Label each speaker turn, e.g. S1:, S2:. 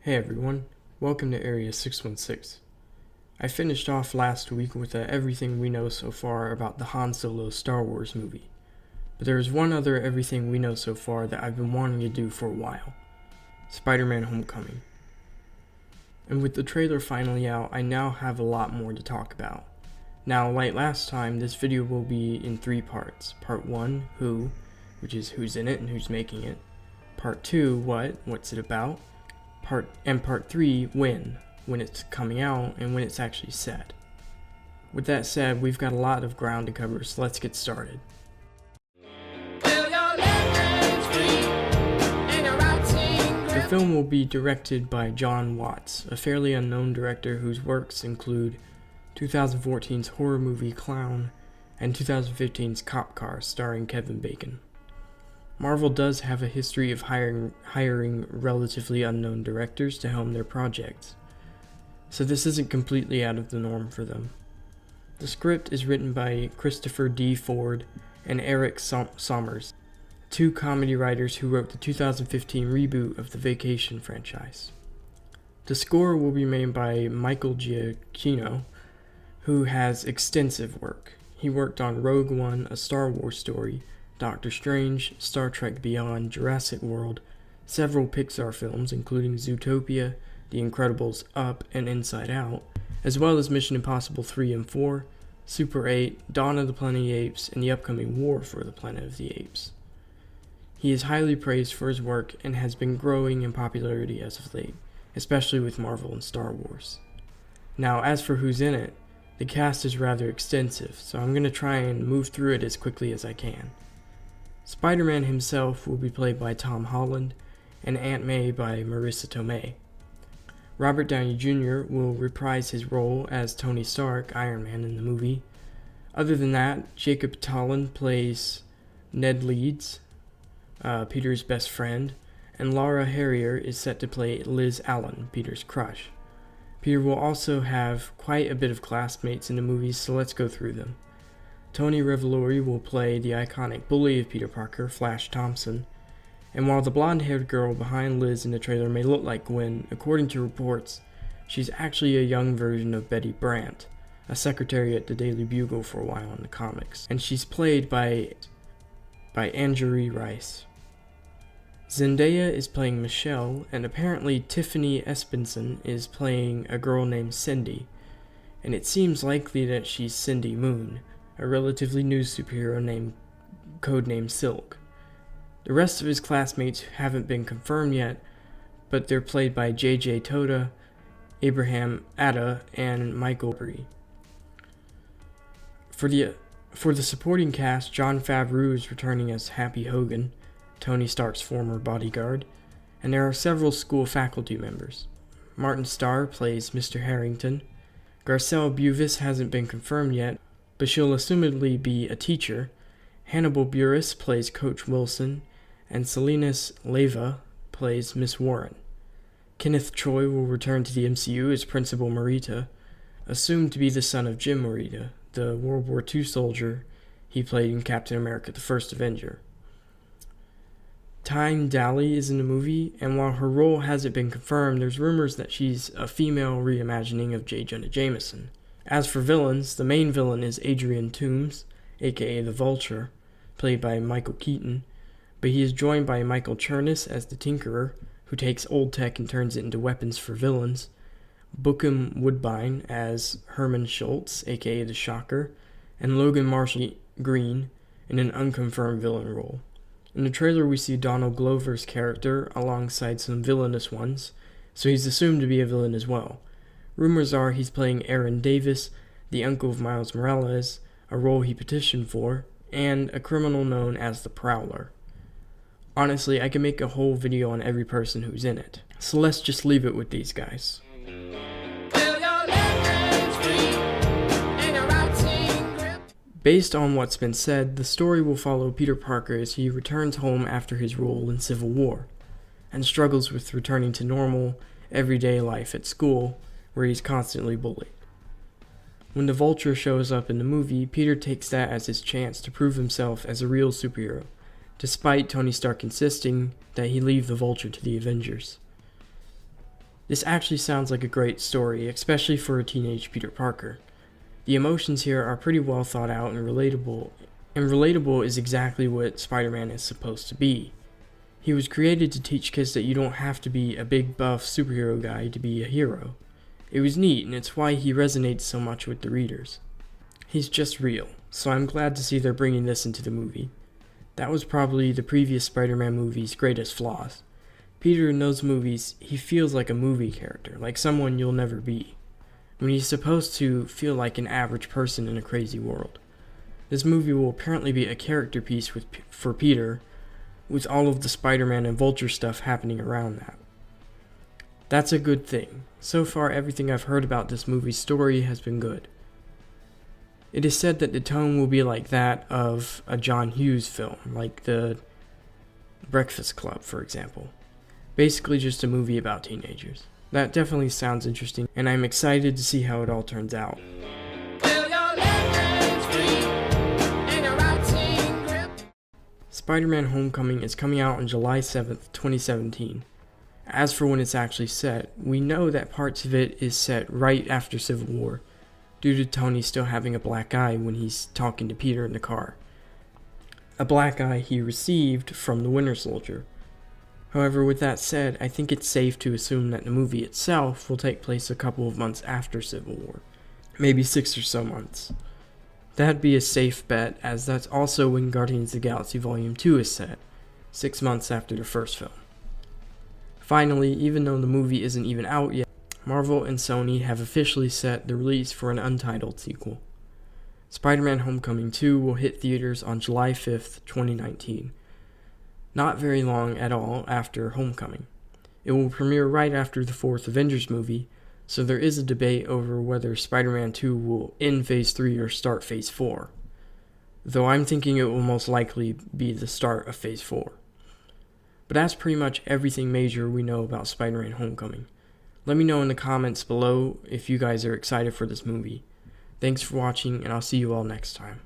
S1: Hey everyone, welcome to Area 616. I finished off last week with everything we know so far about the Han Solo Star Wars movie, but there is one other everything we know so far that I've been wanting to do for a while, Spider-Man Homecoming. And with the trailer finally out, I now have a lot more to talk about. Now, like last time, this video will be in 3 parts. Part 1, Who, which is who's in it and who's making it. Part 2, what's it about. Part 3, when it's coming out and when it's actually set. With that said, we've got a lot of ground to cover, so let's get started. The film will be directed by Jon Watts, a fairly unknown director whose works include 2014's horror movie Clown and 2015's Cop Car starring Kevin Bacon. Marvel does have a history of hiring relatively unknown directors to helm their projects, so this isn't completely out of the norm for them. The script is written by Christopher D. Ford and Eric Sommers, 2 comedy writers who wrote the 2015 reboot of the Vacation franchise. The score will be made by Michael Giacchino, who has extensive work. He worked on Rogue One, A Star Wars Story, Doctor Strange, Star Trek Beyond, Jurassic World, several Pixar films including Zootopia, The Incredibles, Up, and Inside Out, as well as Mission Impossible 3 and 4, Super 8, Dawn of the Planet of the Apes, and the upcoming War for the Planet of the Apes. He is highly praised for his work and has been growing in popularity as of late, especially with Marvel and Star Wars. Now, as for who's in it, the cast is rather extensive, so I'm going to try and move through it as quickly as I can. Spider-Man himself will be played by Tom Holland, and Aunt May by Marissa Tomei. Robert Downey Jr. will reprise his role as Tony Stark, Iron Man, in the movie. Other than that, Jacob Tolan plays Ned Leeds, Peter's best friend, and Laura Harrier is set to play Liz Allen, Peter's crush. Peter will also have quite a bit of classmates in the movie, so let's go through them. Tony Revolori will play the iconic bully of Peter Parker, Flash Thompson, and while the blonde-haired girl behind Liz in the trailer may look like Gwen, according to reports, she's actually a young version of Betty Brant, a secretary at the Daily Bugle for a while in the comics, and she's played by Anjali Rice. Zendaya is playing Michelle, and apparently Tiffany Espenson is playing a girl named Cindy, and it seems likely that she's Cindy Moon, a relatively new superhero codenamed Silk. The rest of his classmates haven't been confirmed yet, but they're played by J.J. Toda, Abraham Atta, and Michael Bree. For the supporting cast, Jon Favreau is returning as Happy Hogan, Tony Stark's former bodyguard, and there are several school faculty members. Martin Starr plays Mr. Harrington. Garcelle Buvis hasn't been confirmed yet, but she'll assumedly be a teacher. Hannibal Buress plays Coach Wilson, and Salinas Leyva plays Miss Warren. Kenneth Choi will return to the MCU as Principal Morita, assumed to be the son of Jim Morita, the World War II soldier he played in Captain America: The First Avenger. Tyne Daly is in the movie, and while her role hasn't been confirmed, there's rumors that she's a female reimagining of J. Jonah Jameson. As for villains, the main villain is Adrian Toomes, aka the Vulture, played by Michael Keaton, but he is joined by Michael Chernus as the Tinkerer, who takes old tech and turns it into weapons for villains, Bokeem Woodbine as Herman Schultz, aka the Shocker, and Logan Marshall Green in an unconfirmed villain role. In the trailer we see Donald Glover's character alongside some villainous ones, so he's assumed to be a villain as well. Rumors are he's playing Aaron Davis, the uncle of Miles Morales, a role he petitioned for, and a criminal known as the Prowler. Honestly, I could make a whole video on every person who's in it, so let's just leave it with these guys. Based on what's been said, the story will follow Peter Parker as he returns home after his role in Civil War, and struggles with returning to normal, everyday life at school, where he's constantly bullied. When the Vulture shows up in the movie, Peter takes that as his chance to prove himself as a real superhero, despite Tony Stark insisting that he leave the Vulture to the Avengers. This actually sounds like a great story, especially for a teenage Peter Parker. The emotions here are pretty well thought out and relatable is exactly what Spider-Man is supposed to be. He was created to teach kids that you don't have to be a big buff superhero guy to be a hero. It was neat, and it's why he resonates so much with the readers. He's just real, so I'm glad to see they're bringing this into the movie. That was probably the previous Spider-Man movie's greatest flaws. Peter in those movies, he feels like a movie character, like someone you'll never be, when he's supposed to feel like an average person in a crazy world. This movie will apparently be a character piece for Peter, with all of the Spider-Man and Vulture stuff happening around that. That's a good thing. So far, everything I've heard about this movie's story has been good. It is said that the tone will be like that of a John Hughes film, like The Breakfast Club, for example. Basically just a movie about teenagers. That definitely sounds interesting, and I'm excited to see how it all turns out. Spider-Man Homecoming is coming out on July 7th, 2017. As for when it's actually set, we know that parts of it is set right after Civil War, due to Tony still having a black eye when he's talking to Peter in the car. A black eye he received from the Winter Soldier. However, with that said, I think it's safe to assume that the movie itself will take place a couple of months after Civil War. Maybe 6 or so months. That'd be a safe bet, as that's also when Guardians of the Galaxy Volume 2 is set, 6 months after the first film. Finally, even though the movie isn't even out yet, Marvel and Sony have officially set the release for an untitled sequel. Spider-Man Homecoming 2 will hit theaters on July 5th, 2019. Not very long at all after Homecoming. It will premiere right after the 4th Avengers movie, so there is a debate over whether Spider-Man 2 will end Phase 3 or start Phase 4. Though I'm thinking it will most likely be the start of Phase 4. But that's pretty much everything major we know about Spider-Man Homecoming. Let me know in the comments below if you guys are excited for this movie. Thanks for watching, and I'll see you all next time.